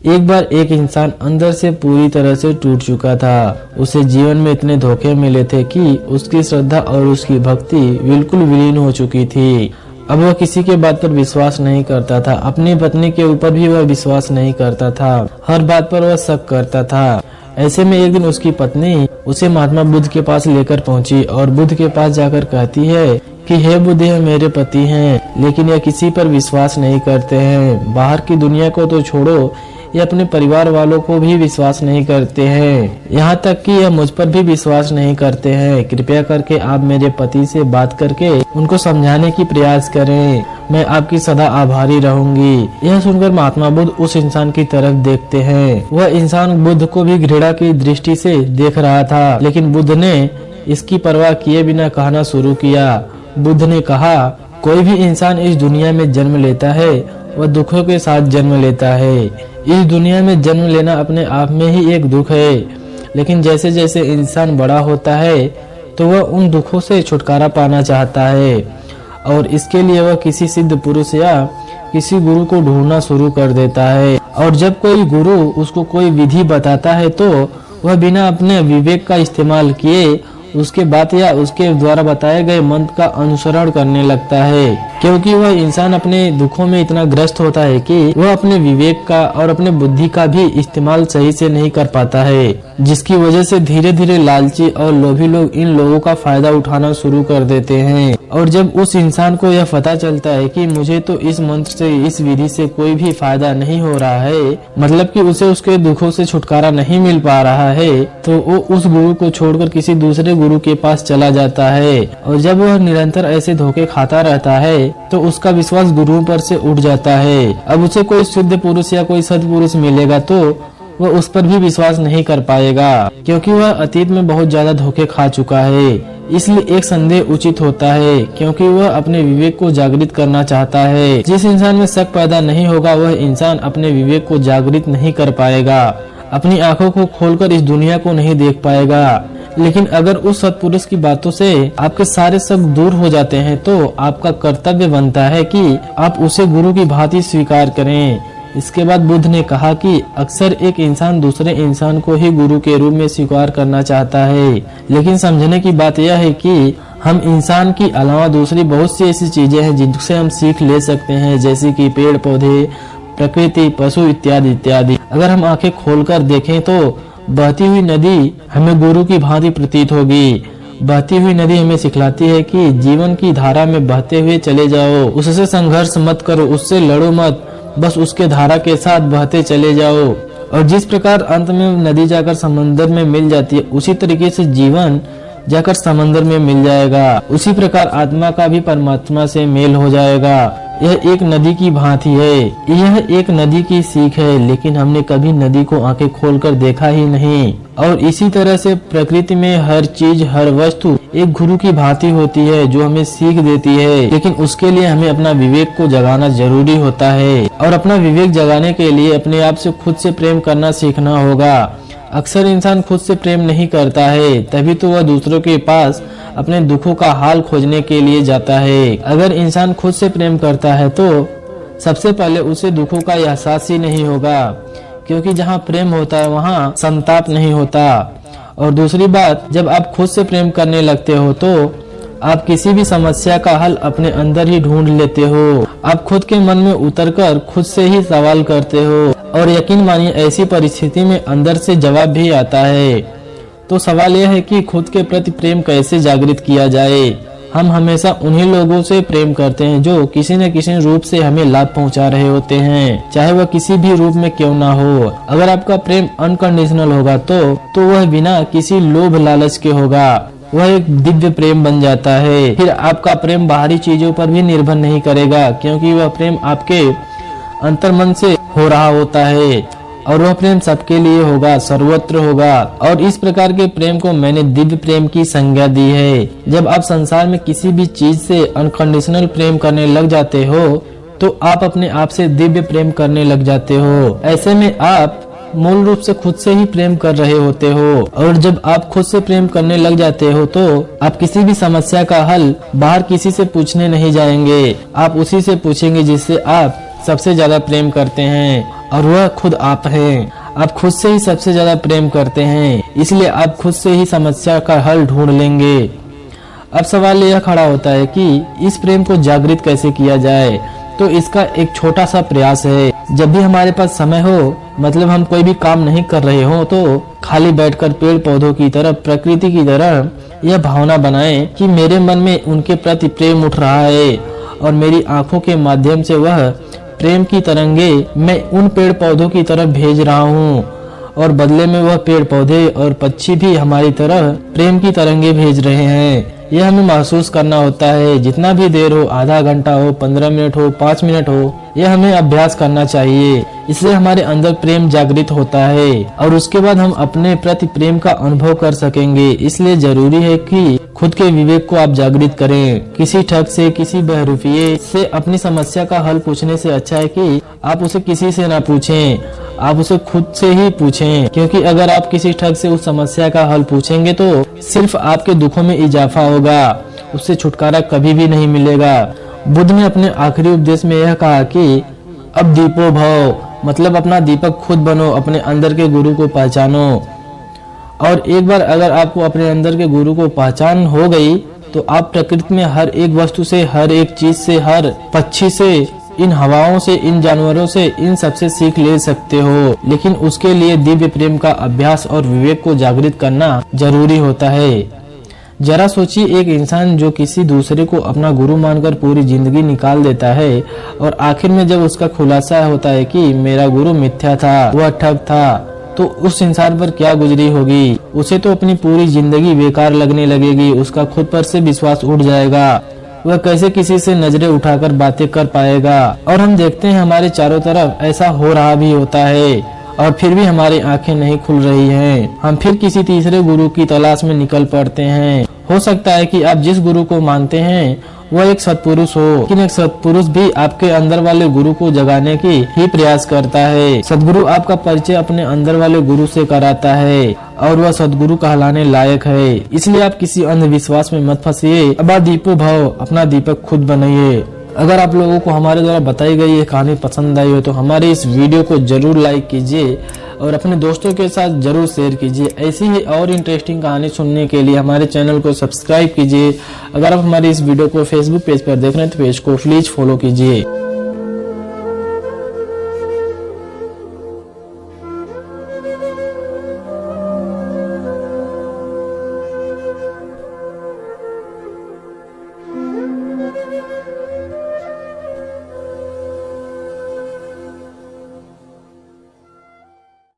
एक बार एक इंसान अंदर से पूरी तरह से टूट चुका था। उसे जीवन में इतने धोखे मिले थे कि उसकी श्रद्धा और उसकी भक्ति बिल्कुल विलीन हो चुकी थी। अब वह किसी के बात पर विश्वास नहीं करता था। अपनी पत्नी के ऊपर भी वह विश्वास नहीं करता था। हर बात पर वह शक करता था। ऐसे में एक दिन उसकी पत्नी उसे महात्मा बुद्ध के पास लेकर पहुंची और बुद्ध के पास जाकर कहती है कि हे बुद्ध, यह मेरे पति हैं, लेकिन यह किसी पर विश्वास नहीं करते हैं। बाहर की दुनिया को तो छोड़ो, ये अपने परिवार वालों को भी विश्वास नहीं करते हैं। यहाँ तक कि यह मुझ पर भी विश्वास नहीं करते हैं। कृपया करके आप मेरे पति से बात करके उनको समझाने की प्रयास करें। मैं आपकी सदा आभारी रहूंगी। यह सुनकर महात्मा बुद्ध उस इंसान की तरफ देखते हैं। वह इंसान बुद्ध को भी घृणा की दृष्टि से देख रहा था, लेकिन बुद्ध ने इसकी परवाह किए बिना कहना शुरू किया। बुद्ध ने कहा, कोई भी इंसान इस दुनिया में जन्म लेता है वह दुखों के साथ जन्म लेता है। इस दुनिया में जन्म लेना अपने आप में ही एक दुख है, लेकिन जैसे जैसे इंसान बड़ा होता है तो वह उन दुखों से छुटकारा पाना चाहता है और इसके लिए वह किसी सिद्ध पुरुष या किसी गुरु को ढूंढना शुरू कर देता है। और जब कोई गुरु उसको कोई विधि बताता है तो वह बिना अपने विवेक का इस्तेमाल किए उसके बात या उसके द्वारा बताए गए मंत्र का अनुसरण करने लगता है, क्योंकि वह इंसान अपने दुखों में इतना ग्रस्त होता है कि वह अपने विवेक का और अपने बुद्धि का भी इस्तेमाल सही से नहीं कर पाता है, जिसकी वजह से धीरे धीरे लालची और लोभी लोग इन लोगों का फायदा उठाना शुरू कर देते हैं। और जब उस इंसान को यह पता चलता है कि मुझे तो इस मंत्र से, इस विधि से कोई भी फायदा नहीं हो रहा है, मतलब कि उसे उसके दुखों से छुटकारा नहीं मिल पा रहा है, तो वो उस गुरु को छोड़कर किसी दूसरे गुरु के पास चला जाता है। और जब वह निरंतर ऐसे धोखे खाता रहता है तो उसका विश्वास गुरुओं पर से उठ जाता है। अब उसे कोई शुद्ध पुरुष या कोई सत्पुरुष मिलेगा तो वह उस पर भी विश्वास नहीं कर पाएगा, क्योंकि वह अतीत में बहुत ज्यादा धोखे खा चुका है। इसलिए एक संदेह उचित होता है, क्योंकि वह अपने विवेक को जागृत करना चाहता है। जिस इंसान में शक पैदा नहीं होगा वह इंसान अपने विवेक को जागृत नहीं कर पाएगा, अपनी आंखों को खोलकर इस दुनिया को नहीं देख पाएगा। लेकिन अगर उस सत्पुरुष की बातों से आपके सारे शक दूर हो जाते हैं तो आपका कर्तव्य बनता है कि आप उसे गुरु की भांति स्वीकार करें। इसके बाद बुद्ध ने कहा कि अक्सर एक इंसान दूसरे इंसान को ही गुरु के रूप में स्वीकार करना चाहता है, लेकिन समझने की बात यह है कि हम इंसान की अलावा दूसरी बहुत सी ऐसी चीजें हैं जिनसे हम सीख ले सकते हैं, जैसे कि पेड़ पौधे, प्रकृति, पशु इत्यादि इत्यादि। अगर हम आंखें खोलकर देखें तो बहती हुई नदी हमें गुरु की भांति प्रतीत होगी। बहती हुई नदी हमें सिखलाती है कि जीवन की धारा में बहते हुए चले जाओ, उससे संघर्ष मत करो, उससे लड़ो मत, बस उसके धारा के साथ बहते चले जाओ। और जिस प्रकार अंत में नदी जाकर समंदर में मिल जाती है, उसी तरीके से जीवन जाकर समंदर में मिल जाएगा। उसी प्रकार आत्मा का भी परमात्मा से मेल हो जाएगा। यह एक नदी की भांति है, यह एक नदी की सीख है, लेकिन हमने कभी नदी को आंखें खोलकर देखा ही नहीं। और इसी तरह से प्रकृति में हर चीज, हर वस्तु एक गुरु की भांति होती है जो हमें सीख देती है, लेकिन उसके लिए हमें अपना विवेक को जगाना जरूरी होता है। और अपना विवेक जगाने के लिए अपने आप से खुद से प्रेम करना सीखना होगा। अक्सर इंसान खुद से प्रेम नहीं करता है, तभी तो वह दूसरों के पास अपने दुखों का हाल खोजने के लिए जाता है। अगर इंसान खुद से प्रेम करता है तो सबसे पहले उसे दुखों का एहसास ही नहीं होगा, क्योंकि जहाँ प्रेम होता है वहाँ संताप नहीं होता। और दूसरी बात, जब आप खुद से प्रेम करने लगते हो तो आप किसी भी समस्या का हल अपने अंदर ही ढूंढ लेते हो। आप खुद के मन में उतरकर खुद से ही सवाल करते हो, और यकीन मानिए ऐसी परिस्थिति में अंदर से जवाब भी आता है। तो सवाल यह है कि खुद के प्रति प्रेम कैसे जागृत किया जाए। हम हमेशा उन्हीं लोगों से प्रेम करते हैं जो किसी न किसी रूप से हमें लाभ पहुंचा रहे होते हैं, चाहे वह किसी भी रूप में क्यों ना हो। अगर आपका प्रेम अनकंडीशनल होगा तो वह बिना किसी लोभ लालच के होगा, वह एक दिव्य प्रेम बन जाता है। फिर आपका प्रेम बाहरी चीजों पर भी निर्भर नहीं करेगा, क्योंकि वह प्रेम आपके अंतर्मन से हो रहा होता है, और वह प्रेम सबके लिए होगा, सर्वत्र होगा। और इस प्रकार के प्रेम को मैंने दिव्य प्रेम की संज्ञा दी है। जब आप संसार में किसी भी चीज से अनकंडीशनल प्रेम करने लग जाते हो तो आप अपने आप से दिव्य प्रेम करने लग जाते हो। ऐसे में आप मूल रूप से खुद से ही प्रेम कर रहे होते हो। और जब आप खुद से प्रेम करने लग जाते हो तो आप किसी भी समस्या का हल बाहर किसी से पूछने नहीं जाएंगे, आप उसी से पूछेंगे जिससे आप सबसे ज्यादा प्रेम करते हैं। और वह खुद आप हैं। आप खुद से ही सबसे ज्यादा प्रेम करते हैं, इसलिए आप खुद से ही समस्या का हल ढूंढ लेंगे। अब सवाल यह खड़ा होता है कि इस प्रेम को जागृत कैसे किया जाए। तो इसका एक छोटा सा प्रयास है। जब भी हमारे पास समय हो, मतलब हम कोई भी काम नहीं कर रहे हो, तो खाली बैठकर पेड़ पौधों की तरह, प्रकृति की तरह यह भावना बनाएं कि मेरे मन में उनके प्रति प्रेम उठ रहा है और मेरी आंखों के माध्यम से वह प्रेम की तरंगे मैं उन पेड़ पौधों की तरफ भेज रहा हूँ और बदले में वह पेड़ पौधे और पक्षी भी हमारी तरफ प्रेम की तरंगे भेज रहे हैं। यह हमें महसूस करना होता है। जितना भी देर हो, आधा घंटा हो, 15 मिनट हो, 5 मिनट हो, यह हमें अभ्यास करना चाहिए। इससे हमारे अंदर प्रेम जागृत होता है और उसके बाद हम अपने प्रति प्रेम का अनुभव कर सकेंगे। इसलिए जरूरी है कि खुद के विवेक को आप जागृत करें। किसी ठग से, किसी बहरूपिये से अपनी समस्या का हल पूछने से अच्छा है कि आप उसे किसी से ना पूछें, आप उसे खुद से ही पूछें। क्योंकि अगर आप किसी ठग से उस समस्या का हल पूछेंगे तो सिर्फ आपके दुखों में इजाफा होगा, उससे छुटकारा कभी भी नहीं मिलेगा। बुद्ध ने अपने आखिरी उपदेश में यह कहा कि अब दीपो भव, मतलब अपना दीपक खुद बनो, अपने अंदर के गुरु को पहचानो। और एक बार अगर आपको अपने अंदर के गुरु को पहचान हो गई तो आप प्रकृति में हर एक वस्तु से, हर एक चीज से, हर पक्षी से, इन हवाओं से, इन जानवरों से, इन सबसे सीख ले सकते हो। लेकिन उसके लिए दिव्य प्रेम का अभ्यास और विवेक को जागृत करना जरूरी होता है। जरा सोचिए, एक इंसान जो किसी दूसरे को अपना गुरु मानकर पूरी जिंदगी निकाल देता है और आखिर में जब उसका खुलासा होता है कि मेरा गुरु मिथ्या था, वह ठग था, तो उस इंसान पर क्या गुजरी होगी। उसे तो अपनी पूरी जिंदगी बेकार लगने लगेगी, उसका खुद पर से विश्वास उठ जाएगा, वह कैसे किसी से नजरें उठाकर बातें कर पाएगा। और हम देखते हैं हमारे चारों तरफ ऐसा हो रहा भी होता है और फिर भी हमारी आंखें नहीं खुल रही हैं। हम फिर किसी तीसरे गुरु की तलाश में निकल पड़ते हैं। हो सकता है कि आप जिस गुरु को मानते हैं वह एक सत्पुरुष हो, लेकिन एक सत्पुरुष भी आपके अंदर वाले गुरु को जगाने की ही प्रयास करता है। सदगुरु आपका परिचय अपने अंदर वाले गुरु से कराता है और वह सदगुरु कहलाने लायक है। इसलिए आप किसी अंधविश्वास में मत फंसिए। अब दीपो भव, अपना दीपक खुद बनाइए। अगर आप लोगों को हमारे द्वारा बताई गई ये कहानी पसंद आई हो तो हमारे इस वीडियो को जरूर लाइक कीजिए और अपने दोस्तों के साथ जरूर शेयर कीजिए। ऐसी ही और इंटरेस्टिंग कहानी सुनने के लिए हमारे चैनल को सब्सक्राइब कीजिए। अगर आप हमारी इस वीडियो को फेसबुक पेज पर देख रहे हैं तो पेज को प्लीज फॉलो कीजिए।